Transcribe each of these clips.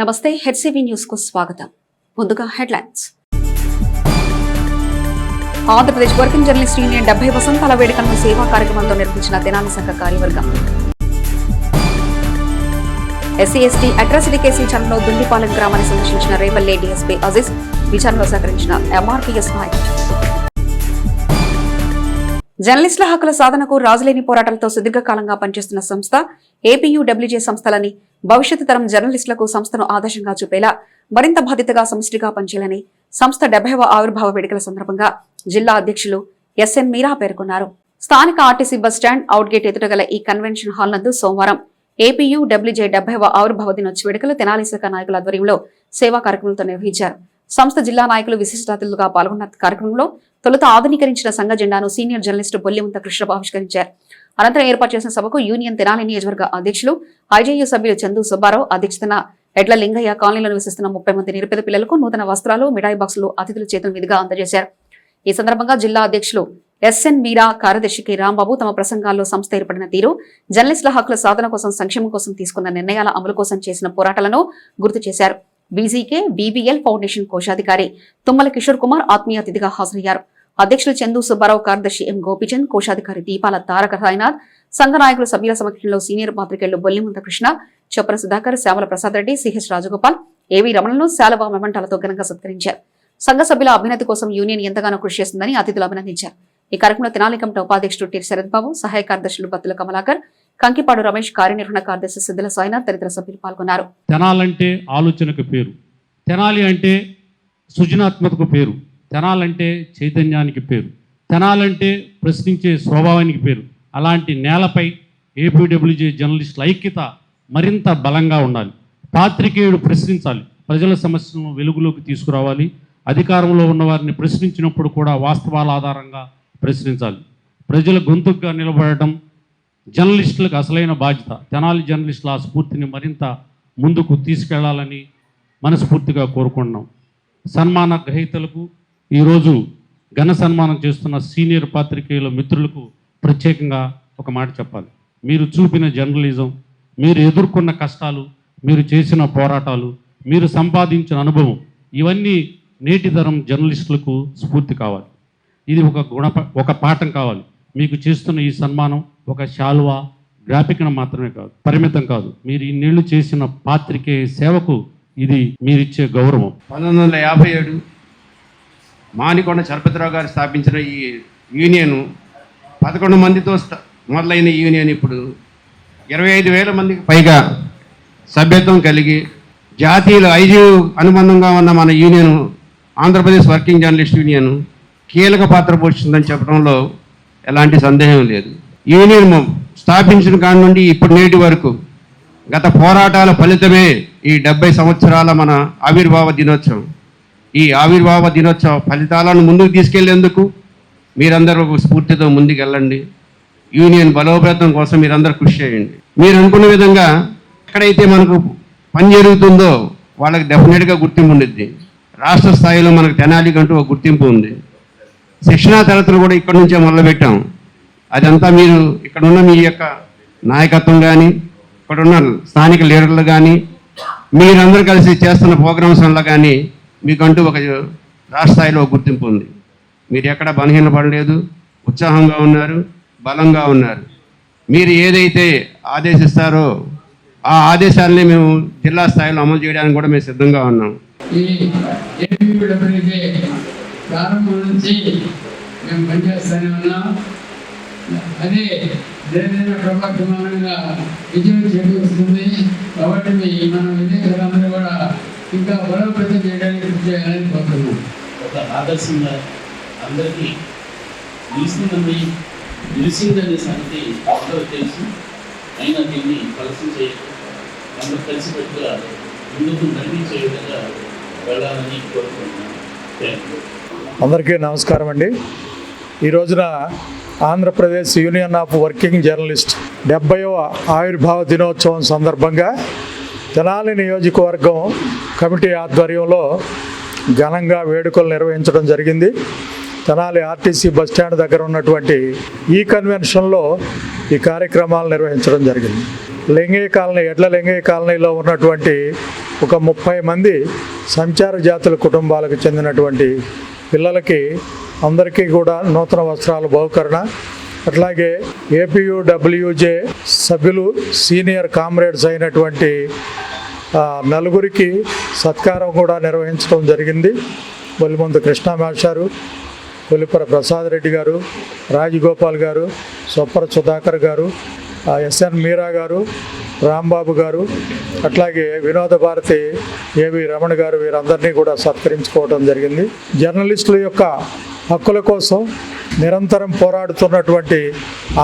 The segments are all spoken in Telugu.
నమస్తే, హెచ్సివి న్యూస్ కు స్వాగతం. ముందుగా headlines. Andhra Pradesh working journalist union 70 వసంతాల వేడుకలను సేవా కార్యక్రమంతో నిర్వహించిన తెనాలి సంఘ కార్యవర్గం. ఎస్సీ/ఎస్టీ అట్రాసిటీ కేసు విచారణలో దుండిపాలెం గ్రామాన్ని సందర్శించిన రేపల్లె డీఎస్పీ అజీజ్, విచారణలో సహకరించిన ఎంఆర్పీఎస్ నాయకులు. జర్నలిస్టుల హక్కుల సాధనకు రాజులేని పోరాటాలతో సుదీర్ఘకాలంగా పనిచేస్తున్న సంస్థ ఏపీయూడబ్ల్యూజే సంస్థలని భవిష్యత్తు తరం జర్నలిస్టులకు సంస్థను ఆదర్శంగా చూపేలా మరింత బాధ్యతగా సమిష్టిగా పనిచేయాలని సంస్థ 70వ ఆవిర్భావ వేడుకల సందర్భంగా జిల్లా అధ్యక్షులు ఎస్ఎన్ మీరా పేర్కొన్నారు. స్థానిక ఆర్టీసీ బస్టాండ్ అవుట్గేట్ ఎదుట గల ఈ కన్వెన్షన్ హాల్ నందు సోమవారం ఏపీయూడబ్ల్యూజే 70వ ఆవిర్భావ దినోత్సవ వేడుకలు తెనాలి శాఖ నాయకుల ఆధ్వర్యంలో సేవా కార్యక్రమాలతో నిర్వహించారు. సంస్థ జిల్లా నాయకులు విశిష్ట అతిథులుగా పాల్గొన్న కార్యక్రమంలో తొలుత ఆధునీకరించిన సంఘ జెండాను సీనియర్ జర్నలిస్టు బొల్లిముంత కృష్ణ ఆవిష్కరించారు. అనంతరం ఏర్పాటు చేసిన సభకు యూనియన్ తెనాలి నియోజకవర్గ అధ్యక్షులు ఐజేయూ సభ్యులు చందు సుబ్బారావు అధ్యక్షతన ఎడ్ల లింగయ్య కాలనీలో నివసిస్తున్న 30 మంది నిరుపేద పిల్లలకు నూతన వస్త్రాలు, మిఠాయి బాక్సులు అతిథుల చేతుల మీదుగా అందజేశారు. ఈ సందర్భంగా జిల్లా అధ్యక్షులు ఎస్ఎన్ మీరా, కార్యదర్శి కె రాంబాబు తమ ప్రసంగాల్లో సంస్థ ఏర్పడిన తీరు, జర్నలిస్టుల హక్కుల సాధన కోసం, సంక్షేమం కోసం తీసుకున్న నిర్ణయాల అమలు కోసం చేసిన పోరాటాలను గుర్తు చేశారు. బీజీకే బీబీఎల్ ఫౌండేషన్ కోశాధికారి తుమ్మల కిషోర్ కుమార్ ఆత్మీయ అతిథిగా హాజరయ్యారు. అధ్యక్షులు చందు సుబ్బారావు, కార్యదర్శి ఎం గోపిచంద్, కోశాధికారి దీపాల తారక రాయనాథ్, సంఘ నాయకుల సభ్యుల సమక్షంలో సీనియర్ పాత్రికేయులు బొల్లిముంత కృష్ణ, చొప్పర సుధాకర్, శ్యామల ప్రసాద్ రెడ్డి, సిహెచ్ రాజగోపాల్, ఏవి రమణను శాలువా మెమంటాలతో ఘనంగా సత్కరించారు. సంఘ సభ్యుల అభ్యున్నతి కోసం యూనియన్ ఎంతగానో కృషి చేస్తుందని అతిథులు అభినందించారు. ఈ కార్యక్రమంలో తెనాలి కమిటీ ఉపాధ్యక్షుడు టి శరత్ బాబు, సహాయ కార్యదర్శులు బత్తుల కమలాకర్, కంకిపాడు రమేష్, కార్యనిర్వహణ కార్యదర్శి సిద్దుల సాయినాథ్ తదితర సభ్యులు పాల్గొన్నారు. తెనాలంటే ఆలోచనకు పేరు, తెనాలి అంటే సృజనాత్మకకు పేరు, తెనాలంటే చైతన్యానికి పేరు, తెనాలంటే ప్రశ్నించే స్వభావానికి పేరు. అలాంటి నేలపై ఏపీడబ్ల్యూజే జర్నలిస్టుల ఐక్యత మరింత బలంగా ఉండాలి. పాత్రికేయుడు ప్రశ్నించాలి, ప్రజల సమస్యలను వెలుగులోకి తీసుకురావాలి. అధికారంలో ఉన్న వారిని ప్రశ్నించినప్పుడు కూడా వాస్తవాల ఆధారంగా ప్రశ్నించాలి. ప్రజల గొంతుగా నిలబడటం జర్నలిస్టులకు అసలైన బాధ్యత. తెనాలి జర్నలిస్టుల ఆ స్ఫూర్తిని మరింత ముందుకు తీసుకెళ్లాలని మనస్ఫూర్తిగా కోరుకుంటున్నాం. సన్మాన గ్రహీతలకు, ఈరోజు ఘన సన్మానం చేస్తున్న సీనియర్ పాత్రికేయుల మిత్రులకు ప్రత్యేకంగా ఒక మాట చెప్పాలి. మీరు చూపిన జర్నలిజం, మీరు ఎదుర్కొన్న కష్టాలు, మీరు చేసిన పోరాటాలు, మీరు సంపాదించిన అనుభవం, ఇవన్నీ నేటి తరం జర్నలిస్టులకు స్ఫూర్తి కావాలి. ఇది ఒక పాఠం కావాలి. మీకు చేస్తున్న ఈ సన్మానం ఒక శాలువా, గ్రాఫిక్ను మాత్రమే కాదు, పరిమితం కాదు. మీరు ఇన్నేళ్లు చేసిన పాత్రికేయ సేవకు ఇది మీరిచ్చే గౌరవం. 1957 మానికొండ చలపతిరావు గారు స్థాపించిన ఈ యూనియన్ 11 మందితో మొదలైన యూనియన్ ఇప్పుడు 25,000 మందికి పైగా సభ్యత్వం కలిగి జాతీయుల 5 అనుబంధంగా ఉన్న మన union Andhra Pradesh working journalist union కీలక పాత్ర పోషిస్తుందని చెప్పడంలో ఎలాంటి సందేహం లేదు. యూనియన్ స్థాపించిన కాడి నుండి ఇప్పుడు నేటి వరకు గత పోరాటాల ఫలితమే ఈ 70 సంవత్సరాల మన ఆవిర్భావ దినోత్సవం. ఈ ఆవిర్భావ దినోత్సవ ఫలితాలను ముందుకు తీసుకెళ్లేందుకు మీరందరూ స్ఫూర్తితో ముందుకెళ్ళండి. యూనియన్ బలోపేతం కోసం మీరందరూ కృషి చేయండి. మీరు అనుకున్న విధంగా ఎక్కడైతే మనకు పని జరుగుతుందో వాళ్ళకి డెఫినెట్గా గుర్తింపు ఉండిద్ది. రాష్ట్ర స్థాయిలో మనకు తెనాలికంటూ ఒక గుర్తింపు ఉంది. శిక్షణా తరగతులు కూడా ఇక్కడ నుంచే మొదలుపెట్టాం. అదంతా మీరు ఇక్కడ ఉన్న మీ యొక్క నాయకత్వం కానీ, ఇక్కడ ఉన్న స్థానిక లీడర్లు కానీ, మీరందరూ కలిసి చేస్తున్న ప్రోగ్రామ్స్ వల్ల కానీ మీకంటూ ఒక రాష్ట్ర స్థాయిలో గుర్తింపు ఉంది. మీరు ఎక్కడ బలహీనపడలేదు, ఉత్సాహంగా ఉన్నారు, బలంగా ఉన్నారు. మీరు ఏదైతే ఆదేశిస్తారో ఆ ఆదేశాలని మేము జిల్లా స్థాయిలో అమలు చేయడానికి కూడా మేము సిద్ధంగా ఉన్నాం. ఈ ఏపీడబ్ల్యూజే ప్రారంభం నుంచి మేము పనిచేస్తూనే ఉన్నాం. అదే ఏదైనా ప్రభావితమానంగా విజయం చేకూరుస్తుంది. కాబట్టి మనం విజయకరందరూ కూడా ఇంకా బలోపేతం చేయడానికి కృషి చేయాలని కోరుతున్నాం. ఒక ఆదర్శంగా అందరికీ నిలిచిందనే సంగతి అందరూ తెలుసు. అయినా దీన్ని కలిసి చేయడం, అందరూ కలిసిపెట్టుగా ముందుకు నడిపించే విధంగా వెళ్ళాలని కోరుకుంటున్నాను. అందరికీ నమస్కారం అండి. ఈ రోజున Andhra Pradesh union of working journalist 70వ ఆవిర్భావ దినోత్సవం సందర్భంగా తెనాలి నియోజకవర్గం కమిటీ ఆధ్వర్యంలో ఘనంగా వేడుకలు నిర్వహించడం జరిగింది. తెనాలి ఆర్టీసీ బస్టాండ్ దగ్గర ఉన్నటువంటి ఈ కన్వెన్షన్లో ఈ కార్యక్రమాలు నిర్వహించడం జరిగింది. ఎడ్ల లింగయ్య కాలనీలో ఉన్నటువంటి ఒక 30 మంది సంచార జాతుల కుటుంబాలకు చెందినటువంటి పిల్లలకి అందరికీ కూడా నూతన వస్త్రాల బహుకరణ, అట్లాగే ఏపీయూడబ్ల్యూజే సభ్యులు సీనియర్ కామ్రేడ్స్ అయినటువంటి 4 సత్కారం కూడా నిర్వహించడం జరిగింది. బొల్లిమందు కృష్ణ మాస్టారు, కొల్లిపర ప్రసాద్ రెడ్డి గారు, రాజగోపాల్ గారు, సొప్పర సుధాకర్ గారు, ఎస్ఎన్ మీరా గారు, రాంబాబు గారు, అట్లాగే వినోద భారతి ఏవి రమణ గారు, వీరందరినీ కూడా సత్కరించుకోవడం జరిగింది. జర్నలిస్టుల యొక్క హక్కుల కోసం నిరంతరం పోరాడుతున్నటువంటి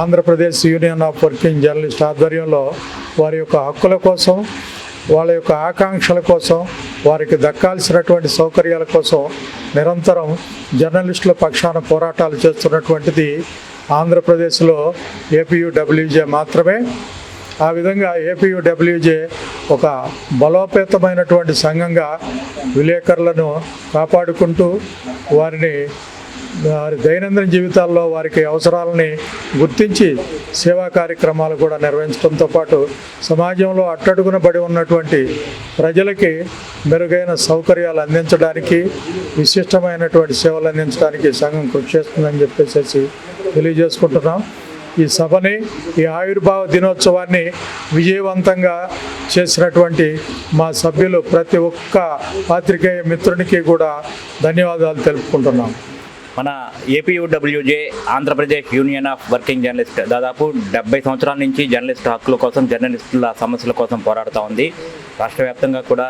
Andhra Pradesh union of working journalist ఆధ్వర్యంలో వారి యొక్క హక్కుల కోసం, వాళ్ళ యొక్క ఆకాంక్షల కోసం, వారికి దక్కాల్సినటువంటి సౌకర్యాల కోసం నిరంతరం జర్నలిస్టుల పక్షాన పోరాటాలు చేస్తున్నటువంటిది ఆంధ్రప్రదేశ్లో ఏపీయూడబ్ల్యూజే మాత్రమే. ఆ విధంగా ఏపీయూడబ్ల్యూజే ఒక బలోపేతమైనటువంటి సంఘంగా విలేకరులను కాపాడుకుంటూ వారి దైనందిన జీవితాల్లో వారికి అవసరాలని గుర్తించి సేవా కార్యక్రమాలు కూడా నిర్వహించడంతో పాటు సమాజంలో అట్టడుగున పడి ఉన్నటువంటి ప్రజలకి మెరుగైన సౌకర్యాలు అందించడానికి, విశిష్టమైనటువంటి సేవలు అందించడానికి సంఘం కృషి చేస్తుందని చెప్పేసి తెలియజేసుకుంటున్నాం. ఈ సభని, ఈ ఆవిర్భావ దినోత్సవాన్ని విజయవంతంగా చేసినటువంటి మా సభ్యులు ప్రతి ఒక్క పాత్రికేయ మిత్రునికి కూడా ధన్యవాదాలు తెలుపుకుంటున్నాం. మన APUWJ Andhra Pradesh union of working journalist దాదాపు 70 సంవత్సరాల నుంచి జర్నలిస్టు హక్కుల కోసం, జర్నలిస్టుల సమస్యల కోసం పోరాడుతూ ఉంది. రాష్ట్ర వ్యాప్తంగా కూడా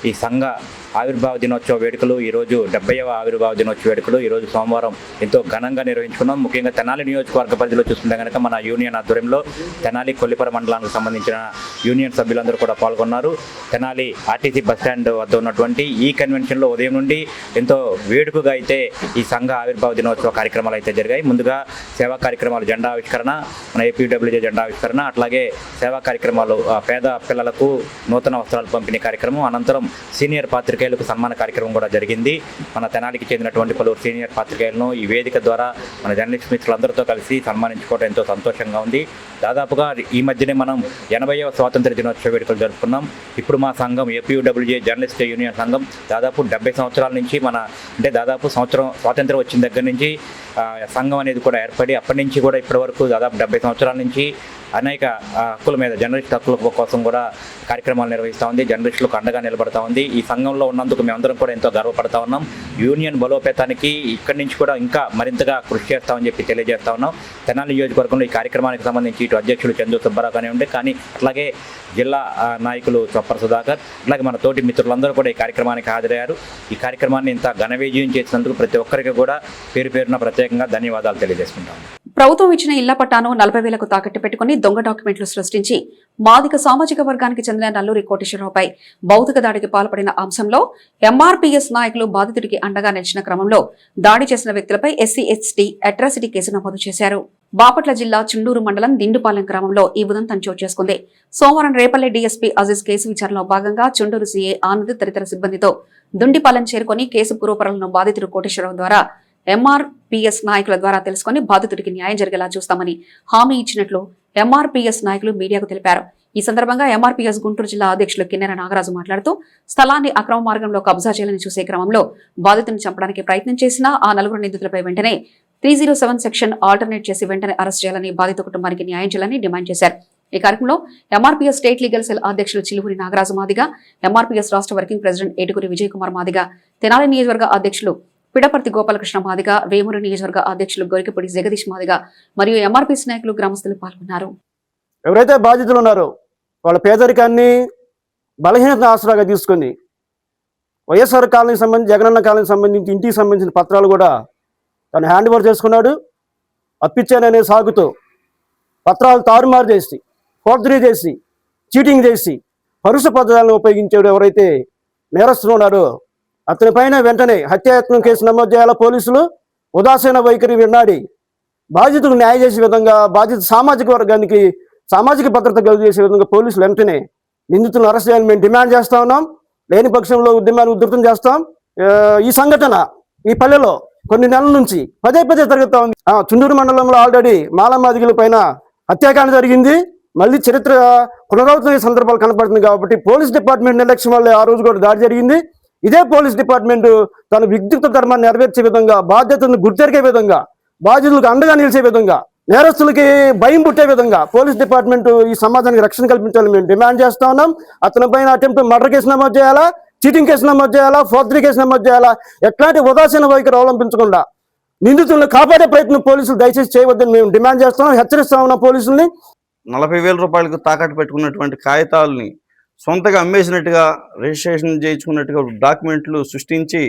ఈ సంఘ ఆవిర్భావ దినోత్సవ వేడుకలు ఈరోజు 70వ ఆవిర్భావ దినోత్సవ వేడుకలు ఈరోజు సోమవారం ఎంతో ఘనంగా నిర్వహించుకున్నాం. ముఖ్యంగా తెనాలి నియోజకవర్గ పరిధిలో చూస్తుంటే కనుక మన యూనియన్ ఆధ్వర్యంలో తెనాలి కొల్లిపర మండలానికి సంబంధించిన యూనియన్ సభ్యులందరూ కూడా పాల్గొన్నారు. తెనాలి ఆర్టీసీ బస్టాండ్ వద్ద ఉన్నటువంటి ఈ కన్వెన్షన్లో ఉదయం నుండి ఎంతో వేడుకగా అయితే ఈ సంఘ ఆవిర్భావ దినోత్సవ కార్యక్రమాలు అయితే జరిగాయి. ముందుగా సేవా కార్యక్రమాలు, జెండా ఆవిష్కరణ, మన ఏపీడబ్ల్యూజే జెండా ఆవిష్కరణ, అట్లాగే సేవా కార్యక్రమాలు, పేద పిల్లలకు నూతన వస్త్రాలు పంపిణీ కార్యక్రమం, అనంతరం సీనియర్ పాత్రికేయులకు సన్మాన కార్యక్రమం కూడా జరిగింది. మన తెనాలికి చెందినటువంటి పలువురు సీనియర్ పాత్రికేయులను ఈ వేదిక ద్వారా మన జర్నలిస్ట్ మిత్రులందరితో కలిసి సన్మానించుకోవడం ఎంతో సంతోషంగా ఉంది. దాదాపుగా ఈ మధ్యనే మనం 80వ స్వాతంత్ర దినోత్సవ వేడుకలు జరుపుకున్నాం. ఇప్పుడు మా సంఘం ఏపీయూడబ్ల్యూజే జర్నలిస్ట్ యూనియన్ సంఘం దాదాపు 70 సంవత్సరాల నుంచి దాదాపు సంవత్సరం స్వాతంత్రం వచ్చిన దగ్గర నుంచి సంఘం అనేది కూడా ఏర్పడి అప్పటి నుంచి కూడా ఇప్పటి వరకు దాదాపు 70 సంవత్సరాల నుంచి అనేక హక్కుల మీద, జర్నలిస్ట్ హక్కుల కోసం కూడా కార్యక్రమాలు నిర్వహిస్తూ ఉంది. జర్నలిస్టులకు అండగా నిలబడతా ఉంది. ఈ సంఘంలో ఉన్నందుకు మేమందరం కూడా ఎంతో గర్వపడతా ఉన్నాం. యూనియన్ బలోపేతానికి ఇక్కడి నుంచి కూడా ఇంకా మరింతగా కృషి చేస్తామని చెప్పి తెలియజేస్తా ఉన్నాం. తెనాలి నియోజకవర్గంలో ఈ కార్యక్రమానికి సంబంధించి ఇటు అధ్యక్షులు చందు సుబ్బారావు కానివ్వండి, కానీ అట్లాగే జిల్లా నాయకులు చొప్పర సుధాకర్, అట్లాగే మన తోటి మిత్రులందరూ కూడా ఈ కార్యక్రమానికి హాజరయ్యారు. ఈ కార్యక్రమాన్ని ఇంత ఘన విజయం చేసినందుకు ప్రతి ఒక్కరికి కూడా పేరు పేరున ప్రత్యేకంగా ధన్యవాదాలు తెలియజేసుకుంటాం. ప్రభుత్వం ఇచ్చిన ఇళ్ల పట్టాను 40,000కు తాకట్టు పెట్టుకుని దొంగ డాక్యుమెంట్లు సృష్టించి మాదిక సామాజిక వర్గానికి చెందిన నల్లూరి కోటేశ్వరరావుపై భౌతిక దాడికి పాల్పడిన అంశంలో ఎంఆర్పీఎస్ నాయకులు బాధితుడికి అండగా నిలిచిన క్రమంలో దాడి చేసిన వ్యక్తులపై ఎస్సీ/ఎస్టీ అట్రాసిటీ కేసు నమోదు చేశారు. బాపట్ల జిల్లా చుండూరు మండలం దిండుపాలెం గ్రామంలో ఈ ఉదంతం చోటు చేసుకుంది. సోమవారం రేపల్లె డీఎస్పీ అజీజ్ కేసు విచారణలో భాగంగా చుండూరు సీఏ ఆనంద్ తదితర సిబ్బందితో దుండిపాలెం చేరుకుని కేసు పూర్వపరాలను బాధితుడు కోటేశ్వరరావు ద్వారా ఎంఆర్పీఎస్ నాయకుల ద్వారా తెలుసుకుని బాధితుడికి న్యాయం జరిగేలా చూస్తామని హామీ ఇచ్చినట్లు ఎంఆర్పీఎస్ నాయకులు మీడియాకు తెలిపారు. ఈ సందర్భంగా ఎంఆర్పీఎస్ గుంటూరు జిల్లా అధ్యక్షులు కిన్నెర నాగరాజు మాట్లాడుతూ స్థలాన్ని అక్రమ మార్గంలో కబ్జా చేయాలని చూసే క్రమంలో బాధితుని చంపడానికి ప్రయత్నం చేసిన ఆ 4 నిందితులపై వెంటనే 307 సెక్షన్ ఆల్టర్నేట్ చేసి వెంటనే అరెస్ట్ చేయాలని, బాధిత కుటుంబానికి న్యాయం చేయాలని డిమాండ్ చేశారు. ఈ కార్యక్రమంలో ఎంఆర్పీఎస్ స్టేట్ లీగల్ సెల్ అధ్యక్షులు చిలువురి నాగరాజు మాదిగ, ఎంఆర్పీఎస్ రాష్ట్ర వర్కింగ్ ప్రెసిడెంట్ ఏటుకూరి విజయ్ కుమార్ మాదిగ, తెనాలి నియోజకవర్గ అధ్యక్షులు పిడపర్తి గోపాలకృష్ణ మాదిగ, వేమూరు నియోజకవర్గ అధ్యక్షులు గొరికపూడి జగదీష్ మాదిగ మరియు ఎంఆర్పీఎస్ నాయకులు, గ్రామస్తులు పాల్గొన్నారు. ఎవరైతే బాధితులు ఉన్నారో వాళ్ళ పేదరికాన్ని బలహీనత ఆసరాగా తీసుకొని వైఎస్ఆర్ కాలనీకి సంబంధించి, జగనన్న కాలనీకి సంబంధించి ఇంటికి సంబంధించిన పత్రాలు కూడా తను హ్యాండ్ ఓవర్ చేసుకున్నాడు. అప్పిచ్చాననే సాగుతో పత్రాలు తారుమారు చేసి, ఫోర్జరీ చేసి, చీటింగ్ చేసి, పరుష పద్ధతులను ఉపయోగించేవాడు ఎవరైతే నేరస్తులు ఉన్నారో అతని పైన వెంటనే హత్యాయత్నం కేసు నమోదు చేయాల పోలీసులు. ఉదాసీన వైఖరి విన్నాడి బాధితులకు న్యాయం చేసే విధంగా, బాధిత సామాజిక వర్గానికి సామాజిక భద్రత కలిగజేసే విధంగా పోలీసులు వెంటనే నిందితులను అరెస్ట్ చేయాలని మేము డిమాండ్ చేస్తా ఉన్నాం. లేని పక్షంలో ఉద్యమాన్ని ఉధృతం చేస్తాం. ఈ సంఘటన ఈ పల్లెలో కొన్ని నెలల నుంచి పదే జరుగుతూ ఉంది. చుండూరు మండలంలో ఆల్రెడీ మాలమాదిగల పైన హత్యాకాండ జరిగింది. మళ్ళీ చరిత్ర పునరావృతమయ్యే సందర్భాలు కనపడుతుంది. కాబట్టి పోలీస్ డిపార్ట్మెంట్ నిర్లక్ష్యం వల్ల ఆ రోజు కూడా దాడి జరిగింది. ఇదే పోలీస్ డిపార్ట్మెంట్ తన విద్యుక్త ధర్మాన్ని నెరవేర్చే విధంగా, బాధ్యతను గుర్తెరిగే విధంగా, బాధ్యతలకు అండగా నిలిచే విధంగా, నేరస్తులకి భయం పుట్టే విధంగా పోలీస్ డిపార్ట్మెంట్ ఈ సమాజానికి రక్షణ కల్పించాలని మేము డిమాండ్ చేస్తా ఉన్నాం. అతని పైన అటెంప్ట్ మర్డర్ కేసు నమోదు చేయాలా, చీటింగ్ కేసు నమోదు చేయాలా, ఫోర్జరీ కేసు నమోదు చేయాలా. ఎట్లాంటి ఉదాసీన వైఖరి అవలంబించకుండా నిందితులను కాపాడే ప్రయత్నం పోలీసులు దయచేసి చేయవద్దని మేము డిమాండ్ చేస్తున్నాం, హెచ్చరిస్తా ఉన్నాం పోలీసుల్ని. 40,000 రూపాయలకు తాకట్టు పెట్టుకున్నటువంటి కాగితాలని సొంతగా అమ్మేసినట్టుగా, రిజిస్ట్రేషన్ చేయించుకున్నట్టుగా డాక్యుమెంట్లు సృష్టించి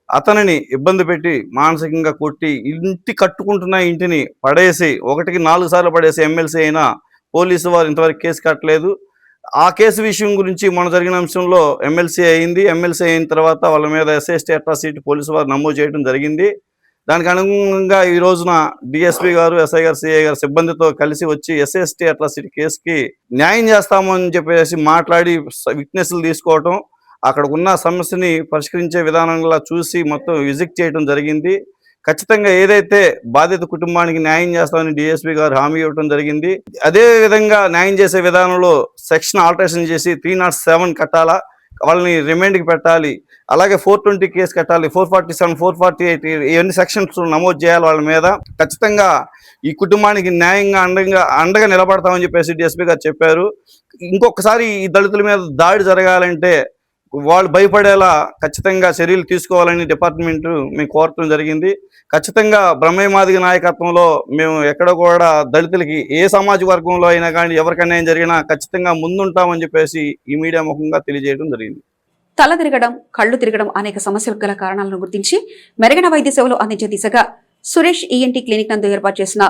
అతనిని ఇబ్బంది పెట్టి మానసికంగా కొట్టి ఇంటి కట్టుకుంటున్న ఇంటిని పడేసి 1కి 4 సార్లు పడేసి ఎమ్మెల్సీ అయినా పోలీసు వారు ఇంతవరకు కేసు కట్టలేదు. ఆ కేసు విషయం గురించి మొన్న జరిగిన అంశంలో ఎమ్మెల్సీ అయింది. ఎమ్మెల్సీ అయిన తర్వాత వాళ్ళ మీద ఎస్ఎస్టీ అట్రాసిటీ పోలీసు వారు నమోదు చేయడం జరిగింది. దానికి అనుగుణంగా ఈ రోజున డిఎస్పీ గారు, ఎస్ఐ గారు, సిఐ గారు సిబ్బందితో కలిసి వచ్చి ఎస్ఎస్టీ అట్రాసిటీ కేసుకి న్యాయం చేస్తామని చెప్పేసి మాట్లాడి విట్నెస్లు తీసుకోవటం, అక్కడ ఉన్న సమస్యని పరిష్కరించే విధానంగా చూసి మొత్తం విజిట్ చేయడం జరిగింది. ఖచ్చితంగా ఏదైతే బాధిత కుటుంబానికి న్యాయం చేస్తామని డిఎస్పీ గారు హామీ ఇవ్వడం జరిగింది. అదే విధంగా న్యాయం చేసే విధానంలో సెక్షన్ ఆల్టరేషన్ చేసి 307 కట్టాలా, వాళ్ళని రిమైండ్కి పెట్టాలి. అలాగే 420 కేసు కట్టాలి, 447, 448 ఇవన్నీ సెక్షన్స్ నమోదు చేయాలి వాళ్ళ మీద. ఖచ్చితంగా ఈ కుటుంబానికి న్యాయంగా అండగా నిలబడతామని చెప్పేసి డిఎస్పీ గారు చెప్పారు. ఇంకొకసారి ఈ దళితుల మీద దాడి జరగాలంటే వాళ్ళు భయపడేలా ఖచ్చితంగా చర్యలు తీసుకోవాలని డిపార్ట్మెంట్ మేము కోరటం జరిగింది. ఖచ్చితంగా బ్రహ్మయ్య మాదిగ నాయకత్వంలో మేము ఎక్కడ కూడా దళితులకి ఏ సామాజిక వర్గంలో అయినా కానీ ఎవరికైనా జరిగినా ఖచ్చితంగా ముందుంటామని చెప్పేసి ఈ మీడియా ముఖంగా తెలియజేయడం జరిగింది. తల తిరగడం, కళ్ళు తిరగడం అనేక సమస్యలకు గల కారణాలను గుర్తించి మెరుగైన వైద్య సేవలు అందించే దిశగా సురేష్ ఈఎన్టీ క్లినిక్ నందు ఏర్పాటు చేసిన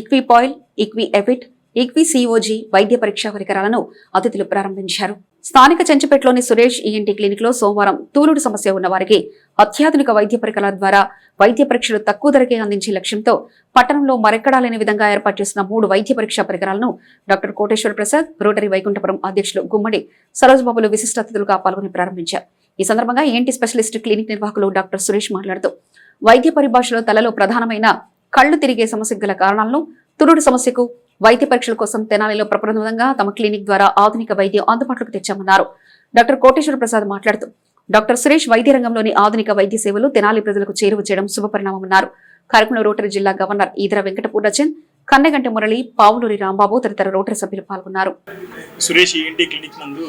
ఈక్విపాయిల్, ఈక్విఎఫిట్, ఈక్విసిఓజీ వైద్య పరీక్షా పరికరాలను అతిథులు ప్రారంభించారు. స్థానిక చెంచుపేటలోని సురేష్ ఈఎన్టీ క్లినిక్ లో సోమవారం తూలుడు సమస్య ఉన్న వారికి అత్యాధునిక వైద్య పరికరాల ద్వారా వైద్య పరీక్షలు తక్కువ ధరకే అందించే లక్ష్యంతో పట్టణంలో మరెక్కడా లేని విధంగా ఏర్పాటు చేసిన 3 వైద్య పరీక్షా పరికరాలను డాక్టర్ కోటేశ్వర ప్రసాద్, రోటరీ వైకుంఠపురం అధ్యక్షులు గుమ్మడి సరోజబాబులు విశిష్ట అతిథులుగా పాల్గొని ప్రారంభించారు. ఈ సందర్భంగా ఈఎన్టీ స్పెషలిస్ట్ క్లినిక్ నిర్వాహకులు డాక్టర్ సురేష్ మాట్లాడుతూ వైద్య పరిభాషలో తలలో ప్రధానమైన కళ్లు తిరిగే సమస్యకు గల కారణాలను, తురుడు సమస్యకు వైద్య పరీక్షల కోసం తెనాలిలో ప్రప్రథమంగా తమ క్లినిక్ ద్వారా ఆధునిక వైద్యం అందుబాటులోకి తెచ్చామన్నారు. డాక్టర్ కోటేశ్వర ప్రసాద్ మాట్లాడుతూ డాక్టర్ సురేష్ వైద్య రంగంలోని ఆధునిక వైద్య సేవలు తెనాలి ప్రజలకు చేరువ చేయడం శుభపరిణామన్నారు. కార్యక్రమంలో రోటరీ జిల్లా గవర్నర్ ఈదర వెంకటపూర్ణచంద్, కన్నెగంటి మురళి, పావులూరి రాంబాబు తదితర రోటరీ సభ్యులు పాల్గొన్నారు. సురేష్ ఈఎన్టీ క్లినిక్ నందు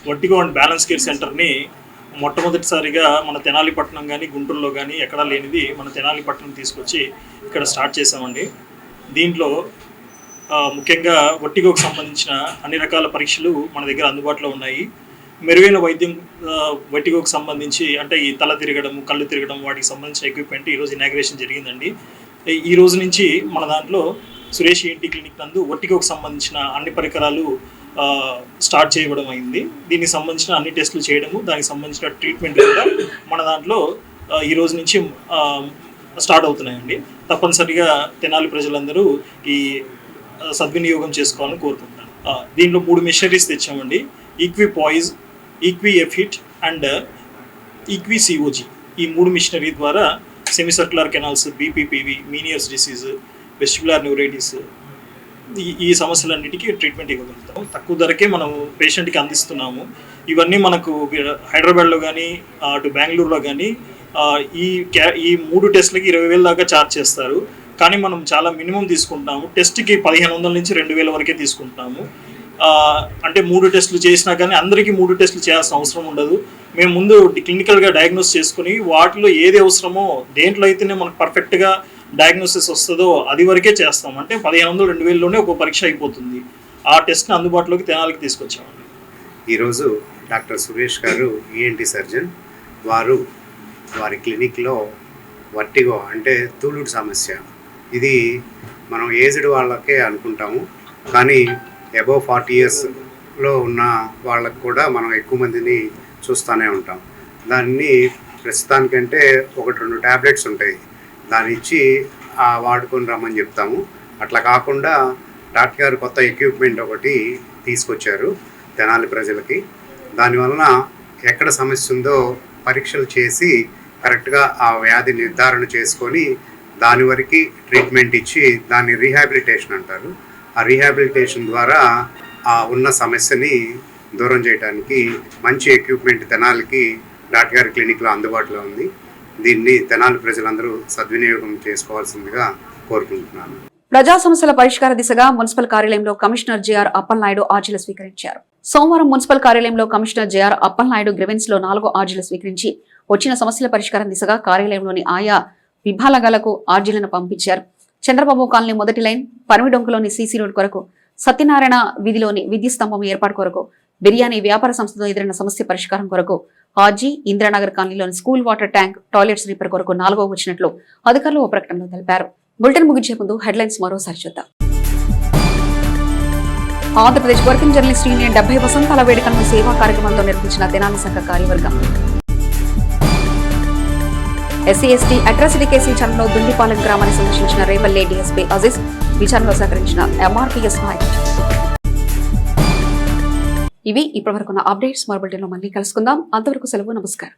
వర్టిగో అండ్ బ్యాలెన్స్ కేర్ సెంటర్ని మొట్టమొదటిసారిగా మన తెనాలి పట్టణం కానీ గుంటూరులో కానీ ఎక్కడా లేనిది మన తెనాలి పట్టణం తీసుకొచ్చి ఇక్కడ స్టార్ట్ చేసామండి. దీంట్లో ముఖ్యంగా వర్టిగోకు సంబంధించిన అన్ని రకాల పరీక్షలు మన దగ్గర అందుబాటులో ఉన్నాయి. మెరుగైన వైద్యం వర్టిగోకు సంబంధించి అంటే ఈ తల తిరగడం, కళ్ళు తిరగడం వాటికి సంబంధించిన ఎక్విప్మెంట్ ఈరోజు ఇనాగ్రేషన్ జరిగిందండి. ఈ రోజు నుంచి మన దాంట్లో సురేష్ ఈఎన్టీ క్లినిక్ నందు వర్టిగోకు సంబంధించిన అన్ని పరికరాలు స్టార్ట్ చేయడం అయింది. దీనికి సంబంధించిన అన్ని టెస్టులు చేయడము, దానికి సంబంధించిన ట్రీట్మెంట్ కూడా మన దాంట్లో ఈ రోజు నుంచి స్టార్ట్ అవుతున్నాయండి. తప్పనిసరిగా తెనాలి ప్రజలందరూ ఈ సద్వినియోగం చేసుకోవాలని కోరుకుంటున్నాను. దీంట్లో 3 మిషనరీస్ తెచ్చామండి. ఈక్విపాయిజ్, ఈక్విఎఫిట్ అండ్ ఈక్విసిఓజీ. ఈ 3 మిషనరీ ద్వారా semicircular canals, BPPV, Meniere's disease, vestibular neuritis ఈ సమస్యలన్నిటికీ ట్రీట్మెంట్ ఇవ్వగలుగుతాం. తక్కువ ధరకే మనం పేషెంట్కి అందిస్తున్నాము. ఇవన్నీ మనకు హైదరాబాద్లో కానీ అటు బెంగళూరులో కానీ ఈ 3 టెస్ట్లకి 20,000 దాకా ఛార్జ్ చేస్తారు. కానీ మనం చాలా మినిమం తీసుకుంటాము. టెస్ట్కి 1,500 నుంచి 2,000 వరకే తీసుకుంటాము. అంటే 3 టెస్టులు చేసినా కానీ అందరికీ 3 టెస్టులు చేయాల్సిన అవసరం ఉండదు. మేము ముందు క్లినికల్గా డయాగ్నోస్ చేసుకుని వాటిలో ఏది అవసరమో, దేంట్లో అయితేనే మనకు పర్ఫెక్ట్గా డయాగ్నోసిస్ వస్తుందో అది వరకే చేస్తాం. అంటే 1,500, 2,000లోనే ఒక పరీక్ష అయిపోతుంది. ఆ టెస్ట్ని అందుబాటులోకి తెనాలికి తీసుకొచ్చామండి. ఈరోజు డాక్టర్ సురేష్ గారు ఈఎన్టీ సర్జన్, వారి క్లినిక్లో వర్టిగో అంటే తూలుడు సమస్య, ఇది మనం ఏజ్డ్ వాళ్ళకే అనుకుంటాము, కానీ అబవ్ 40 ఇయర్స్లో ఉన్న వాళ్ళకు కూడా మనం ఎక్కువ మందిని చూస్తూనే ఉంటాం. దాన్ని ప్రస్తుతానికంటే 1-2 ట్యాబ్లెట్స్ ఉంటాయి, దాన్ని ఇచ్చి వాడుకొని రమ్మని చెప్తాము. అట్లా కాకుండా డాక్టర్ గారు కొత్త ఎక్విప్మెంట్ ఒకటి తీసుకొచ్చారు తెనాలి ప్రజలకి. దానివలన ఎక్కడ సమస్య ఉందో పరీక్షలు చేసి కరెక్ట్గా ఆ వ్యాధి నిర్ధారణ చేసుకొని దాని వరకు ట్రీట్మెంట్ ఇచ్చి దాన్ని రీహాబిలిటేషన్ అంటారు, ఆ రీహాబిలిటేషన్ ద్వారా ఆ ఉన్న సమస్యని దూరం చేయడానికి మంచి ఎక్విప్మెంట్ తెనాలికి డాక్టర్ గారి క్లినిక్లో అందుబాటులో ఉంది. దీన్ని తెనాలి ప్రజలందరూ సద్వినియోగం చేసుకోవాల్సిందిగా కోరుకుంటున్నాను. ప్రజా సమస్యల పరిష్కార దిశగా మున్సిపల్ కార్యాలయంలో కమిషనర్ జేఆర్ అప్పలనాయుడు ఆర్జీలు స్వీకరించారు. సోమవారం మున్సిపల్ కార్యాలయంలో కమిషనర్ జేఆర్ అప్పలనాయుడు గ్రీవెన్స్ లో 4వ ఆర్జీలు స్వీకరించి వచ్చిన సమస్యల పరిష్కారం దిశగా కార్యాలయంలోని ఆయా విభాగాలకు ఆర్జీలను పంపించారు. చంద్రబాబు కాలనీ మొదటి లైన్, పరమిడొంకలోని సీసీ రోడ్ కొరకు, సత్యనారాయణ వీధిలోని విద్యుత్ స్తంభం ఏర్పాటు కొరకు, బిర్యానీ వ్యాపార సంస్థతో ఎదురైన సమస్య పరిష్కారం కొరకు ఆర్జీ, ఇందిరానగర్ కాలనీలోని school water tank, toilets repair కొరకు 4వ వచ్చినట్లు అధికారులు ఓ ప్రకటనలో తెలిపారు. బులెటిన్ ముగించే ముందు హెడ్లైన్స్ మరోసారి చూద్దాం. ఆంధ్రప్రదేశ్ వర్కింగ్ జర్నలిస్ట్ యూనియన్ 70 వసంతాల వేడుకలను సేవా కార్యక్రమంతో నిర్వహించిన తెనాలి సంఘ కార్యవర్గం. ఎస్సీ ఎస్టీ అట్రాసిటీ కేసు విచారణలో దుండిపాలెం గ్రామాన్ని సందర్శించిన రేపల్లె డీఎస్పీ అజీజ్, విచారణలో సహకరించిన ఎంఆర్పీఎస్ నాయకులు. ఇవి ఇప్పటివరకున్న అప్డేట్స్. మరో బులెటిన్లో మళ్ళీ కలుసుకుందాం. అంతవరకు సెలవు. నమస్కారం.